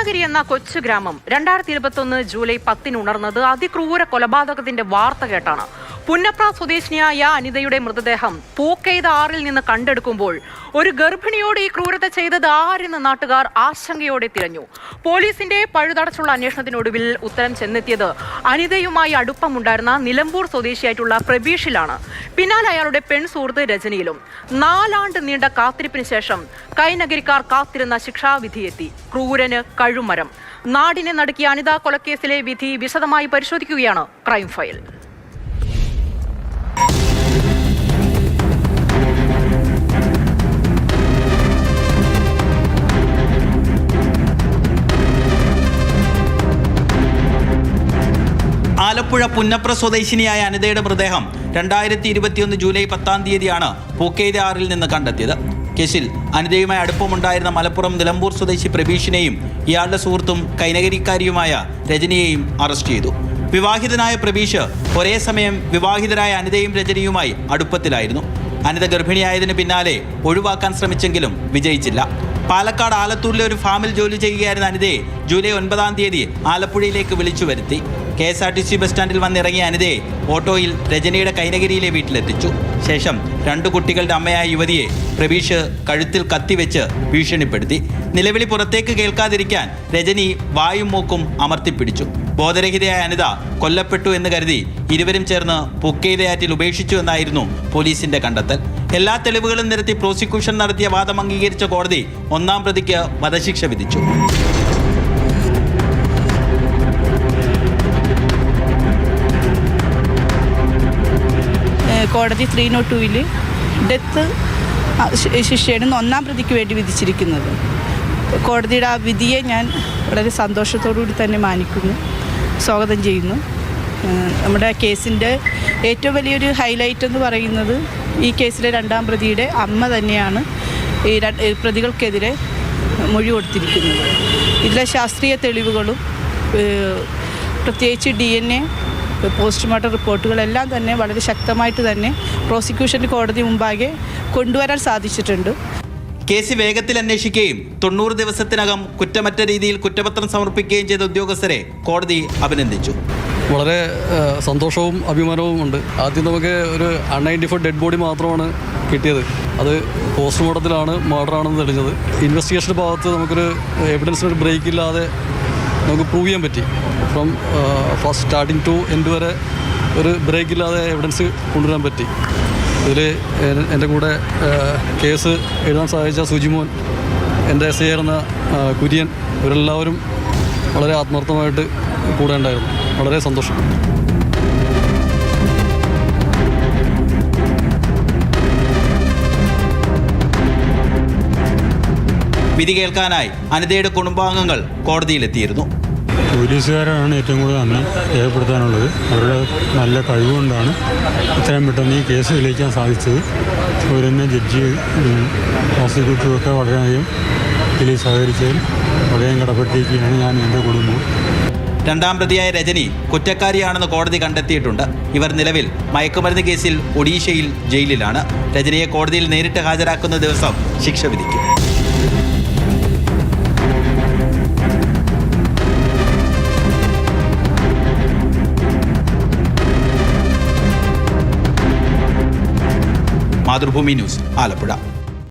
കൈനഗിരി എന്ന കൊച്ചു ഗ്രാമം 2021 ജൂലൈ 10 ഉണർന്നത് അതിക്രൂര കൊലപാതകത്തിന്റെ വാർത്ത കേട്ടാണ്. പുന്നപ്ര സ്വദേശിനിയായ അനിതയുടെ മൃതദേഹം പൂക്കെയ്ത ആറിൽ നിന്ന് കണ്ടെടുക്കുമ്പോൾ ഒരു ഗർഭിണിയോട് ഈ ക്രൂരത ചെയ്തത് ആരെന്ന് നാട്ടുകാർ ആശങ്കയോടെ തിരഞ്ഞു. പോലീസിന്റെ പഴുതടച്ചുള്ള അന്വേഷണത്തിനൊടുവിൽ ഉത്തരം ചെന്നെത്തിയത് അനിതയുമായി അടുപ്പമുണ്ടായിരുന്ന നിലമ്പൂർ സ്വദേശിയായിട്ടുള്ള പ്രബീഷിലാണ്. പിന്നാലെ അയാളുടെ പെൺസുഹൃത്ത് രജനിയിലും. 4 ആണ്ട് നീണ്ട കാത്തിരിപ്പിന് ശേഷം കൈനഗരിക്കാർ കാത്തിരുന്ന ശിക്ഷാവിധിയെത്തി. ക്രൂരന് കഴുമരം. നാടിനെ നടുക്കിയ അനിത കൊലക്കേസിലെ വിധി വിശദമായി പരിശോധിക്കുകയാണ് ക്രൈം ഫയൽ. ആലപ്പുഴ പുന്നപ്ര സ്വദേശിനിയായ അനിതയുടെ മൃതദേഹം 2021 ജൂലൈ 10 പൂക്കെയ്ത ആറിൽ നിന്ന് കണ്ടെത്തിയത്. കേസിൽ അനിതയുമായി അടുപ്പമുണ്ടായിരുന്ന മലപ്പുറം നിലമ്പൂർ സ്വദേശി പ്രബീഷിനെയും ഇയാളുടെ സുഹൃത്തും കൈനകരിക്കാരിയുമായ രജനിയെയും അറസ്റ്റ് ചെയ്തു. വിവാഹിതനായ പ്രബീഷ് ഒരേ സമയം വിവാഹിതരായ അനിതയും രജനിയുമായി അടുപ്പത്തിലായിരുന്നു. അനിത ഗർഭിണിയായതിനു പിന്നാലെ ഒഴിവാക്കാൻ ശ്രമിച്ചെങ്കിലും വിജയിച്ചില്ല. പാലക്കാട് ആലത്തൂരിലെ ഒരു ഫാമിൽ ജോലി ചെയ്യുകയായിരുന്ന അനിതയെ ജൂലൈ 9 ആലപ്പുഴയിലേക്ക് വിളിച്ചു വരുത്തി. KSRTC ബസ് സ്റ്റാൻഡിൽ വന്നിറങ്ങിയ അനിതയെ ഓട്ടോയിൽ രജനിയുടെ കൈനഗിരിയിലെ വീട്ടിലെത്തിച്ചു. ശേഷം 2 കുട്ടികളുടെ അമ്മയായ യുവതിയെ പ്രബീഷ് കഴുത്തിൽ കത്തിവെച്ച് ഭീഷണിപ്പെടുത്തി. നിലവിളി പുറത്തേക്ക് കേൾക്കാതിരിക്കാൻ രജനി വായും മൂക്കും അമർത്തിപ്പിടിച്ചു. ബോധരഹിതയായ അനിത കൊല്ലപ്പെട്ടു എന്ന് കരുതി ഇരുവരും ചേർന്ന് പൂക്കെയ്തയാറ്റിൽ ഉപേക്ഷിച്ചു എന്നായിരുന്നു പോലീസിന്റെ കണ്ടെത്തൽ. എല്ലാ തെളിവുകളും നിരത്തി പ്രോസിക്യൂഷൻ നടത്തിയ വാദം അംഗീകരിച്ച കോടതി 1-ാം പ്രതിക്ക് വധശിക്ഷ വിധിച്ചു. കോടതി 302-ൽ ഡെത്ത് ശിക്ഷയാണ് 1-ാം പ്രതിക്ക് വേണ്ടി വിധിച്ചിരിക്കുന്നത്. കോടതിയുടെ ആ വിധിയെ ഞാൻ വളരെ സന്തോഷത്തോടുകൂടി തന്നെ മാനിക്കുന്നു, സ്വാഗതം ചെയ്യുന്നു. നമ്മുടെ കേസിൻ്റെ ഏറ്റവും വലിയൊരു ഹൈലൈറ്റ് എന്ന് പറയുന്നത് ഈ കേസിലെ 2-ാം പ്രതിയുടെ അമ്മ തന്നെയാണ് ഈ പ്രതികൾക്കെതിരെ മൊഴി കൊടുത്തിരിക്കുന്നത്. ഇതിലെ ശാസ്ത്രീയ തെളിവുകളും പ്രത്യേകിച്ച് DNA പോസ്റ്റ്മോർട്ടം റിപ്പോർട്ടുകളെല്ലാം തന്നെ വളരെ ശക്തമായിട്ട് തന്നെ പ്രോസിക്യൂഷന് കോടതി മുമ്പാകെ കൊണ്ടുവരാൻ സാധിച്ചിട്ടുണ്ട്. കേസ് വേഗത്തിൽ അന്വേഷിക്കുകയും 90 ദിവസത്തിനകം കുറ്റമറ്റ രീതിയിൽ കുറ്റപത്രം സമർപ്പിക്കുകയും ചെയ്ത ഉദ്യോഗസ്ഥരെ കോടതി അഭിനന്ദിച്ചു. വളരെ സന്തോഷവും അഭിമാനവും ഉണ്ട്. ആദ്യം നമുക്ക് ഒരു അൺഐഡൻറ്റിഫൈഡ് ഡെഡ് ബോഡി മാത്രമാണ് കിട്ടിയത്. അത് പോസ്റ്റ്മോർട്ടത്തിലാണ് മർഡറാണെന്ന് തെളിഞ്ഞത്. ഇൻവെസ്റ്റിഗേഷൻ്റെ ഭാഗത്ത് നമുക്കൊരു എവിഡൻസിനൊരു ബ്രേക്ക് ഇല്ലാതെ നമുക്ക് പ്രൂവ് ചെയ്യാൻ പറ്റി. From first starting to end വരെ ഒരു ബ്രേക്ക് ഇല്ലാതെ എവിഡൻസ് കൊണ്ടുവരാൻ പറ്റി. ഇതിൽ എൻ്റെ കൂടെ കേസ് എഴുതാൻ സഹായിച്ച സുജിമോൻ, എൻ്റെ SI ആയിരുന്ന കുര്യൻ, ഇവരെല്ലാവരും വളരെ ആത്മാർത്ഥമായിട്ട് കൂടെ ഉണ്ടായിരുന്നു. വളരെ സന്തോഷം. വിധി കേൾക്കാനായി അനിതയുടെ കുടുംബാംഗങ്ങൾ കോടതിയിലെത്തിയിരുന്നു. പോലീസുകാരാണ് ഏറ്റവും കൂടുതൽ നന്ദി രേഖപ്പെടുത്താനുള്ളത്. അവരുടെ നല്ല കഴിവുകൊണ്ടാണ് ഇത്രയും പെട്ടെന്ന് ഈ കേസ് തെളിയിക്കാൻ സാധിച്ചത്. അതുപോലെ തന്നെ ജഡ്ജി, പ്രോസിക്യൂട്ടറുമൊക്കെ വളരെയധികം ഇതിൽ സഹകരിച്ചതിൽ വളരെയധികം കടപ്പെട്ടിരിക്കുകയാണ് ഞാൻ എൻ്റെ കുടുംബം. 2-ാം പ്രതിയായ രജനി കുറ്റക്കാരിയാണെന്ന് കോടതി കണ്ടെത്തിയിട്ടുണ്ട്. ഇവർ നിലവിൽ മയക്കുമരുന്ന് കേസിൽ ഒഡീഷയിൽ ജയിലിലാണ്. രജനിയെ കോടതിയിൽ നേരിട്ട് ഹാജരാക്കുന്ന ദിവസം ശിക്ഷ വിധിക്കും. മാതൃഭൂമി ന്യൂസ്, ആലപ്പുഴ.